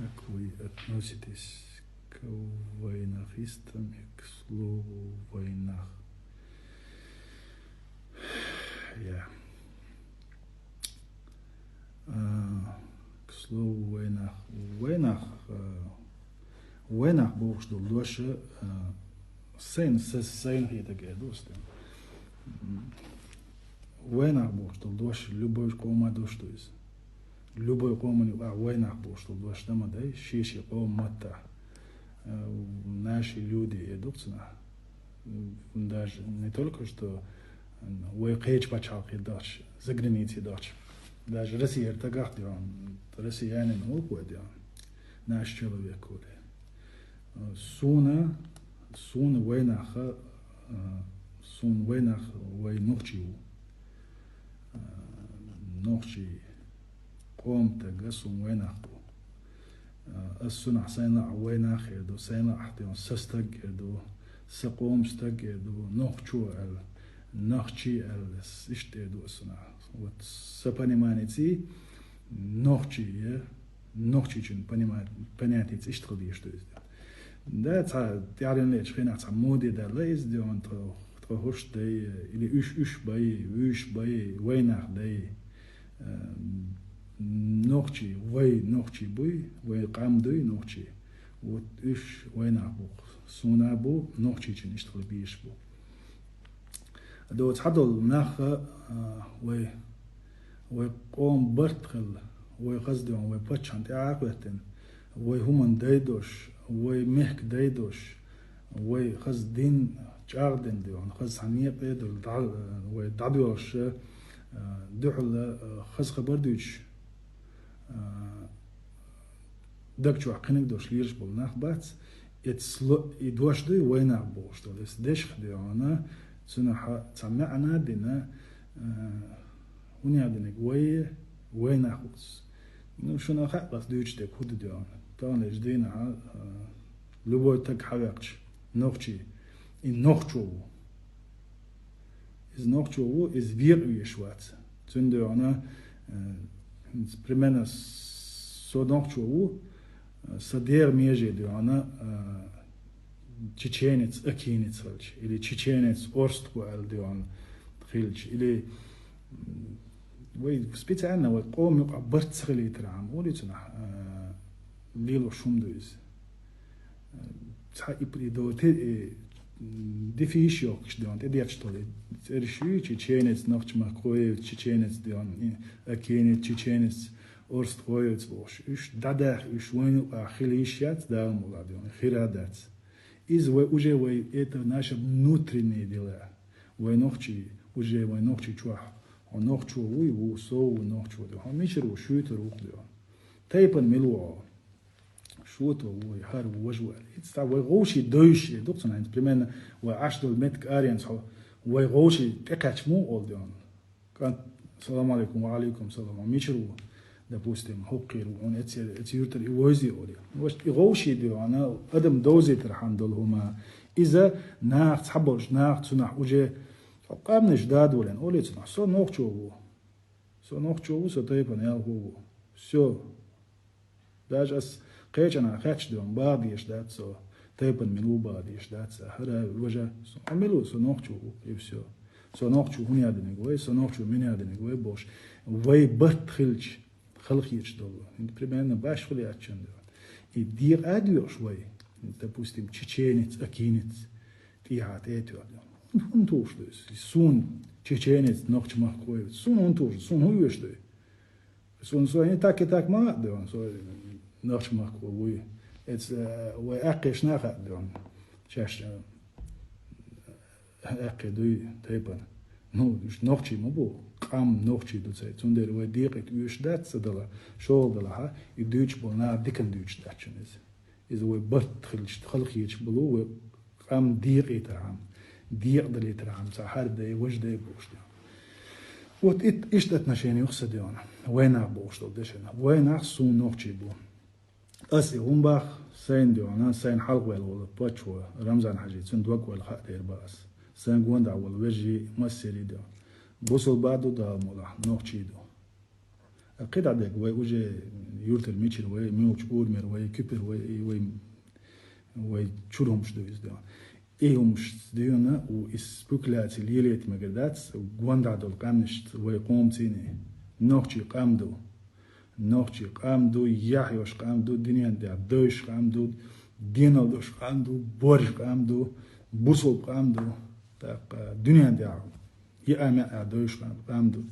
Как вы относитесь к войнахистам и к слову войнах? К слову войнах. Войнах бог что дольше сын хитаге досты. Войнах бог что дольше любой кома дошту из. Любой кома войнах бог что дольше дома да шиши комата. Наши люди идут даже не только что войкеч пачалки дачь, за границей дачь. Даже Россия это россияне уходят, наш человек уходит. Суна войнах войнухчиу, нухчи комта гасун войнаху. السنة سينا وينا خيدو سينا أحتيون سستجدو سقوم استجدو نخشو نخشي استجدو السنة وتسبني مانيتي نخشي جن بنياتي استقدي استوز ده تعرفين ليش خينا تعمودي ده ليش ده أنت تروحش ده اللي إيش باي وينا ده نوخشي نوخشي وي قام دوي نوخشي وإيش وين أبوك سونا بو نوخشي جن يشتغل بيش بو دو تحضل ناخ وي قوم برتخل وي قصدهم وي بتشان تعاقبتن وي همان دايدوش وي مهك دايدوش وي قصدين جاردن ديون قصد حنيق ديدل وي دعبيوش دحل قصد خبردوش دكتور عقنك دوش ليرش بالناخ بات يدوش دي ويناخ بوش دول اس دشخ دي انا سنة تسمعنا دينا ونيا دينك ويناخ بوس شنو خاقص دوش ديك هدو دي انا تانيش دينا لبوي تك حواقش نوخشي إن نوخشو إز نوخشو إز وير يشوات تندي انا примерно содончу садер между она чеченец акинец или чеченец орстку альдион хилч или вы специально вот قوم برتسخلي ترام وليتنا ليلو شومدوز صحيح بريدوتي دفيشيو كشدون تديرشتولي ترشي чеченец نوخчма кое чеченец дион акинец чеченец орст коец бош иш дадах иш войну ахилишят да муладион хирадат из уже это наши внутренние дела войнохчи уже войнохчи чуа он нохчу у со нохчу да мишру шуйтер ухдион тайпан милуа شوتو ويهار ووجوال يتستع ويغوشي دوشي دوكسون عند بريمانا وعشدو المتك آريانس هو ويغوشي تكاتش مو أولديون كان السلام عليكم وعليكم السلام ميشرو допустим حقير وعن اتيورتر يوزي أولي وش يغوشي ديو أنا أدم دوزي ترحان دول هما إذا ناخ تحبوش ناخ تسنح وجه قامنش دادولين أولي تسنح سو نوخشو سو تايبان يال هو سو داج أس قيجنا خاتش دون باقيش دات سو تيبن منو باقيش دات هذا الوجه عملوا سو نوخشو يفسو سو نوخشو هني هذا نقول سو نوخشو من هذا نقول بوش وي برت خلقيش دول انت примерно باش خلي اتشن يدير اديو شوي допустим чеченец акинец тиат эту он тоже сун чеченец нохчмах кой сун он тоже сун хуй что сун so не так и так ма да он so نخشمك ووي it's وأقيش ناخد دون شاش أقي دوي تيبان نو مش نخشي مبو قام نخشي دو سي تندر وديقت ويش دات سدلا شغل دلا ها يدوش بولنا ديكن دوش داتشن إذا وبرت خلقيش بلو قام ديقت عام ديق دليت عام سحر داي وش داي بوش وات إيش دات نشيني يخصد يونا وينك بوش دو دشنا وينك سون نخشي بو أسي همباخ سين ديونا سين حلق ولا باتشوا رمزان حاجة سندوق ولا خاطر باس سين قوند أول وجهي مسيري ديون بوصل بعده دا مولا نوخشي دو قيد عدك وجه يورت الميتشل ميوش أورمر كيبر وشورهم شدو يزدان إيهم شديونا وإسبوكلات ليليت مقدات وغواندعدو القامنشت قومتيني نوخشي قامدو يحيوش قامدو دنيا دع دوش قامدو دينالدوش قامدو بورش قامدو بوصل قامدو دنيا دع يأمع دوش قامدو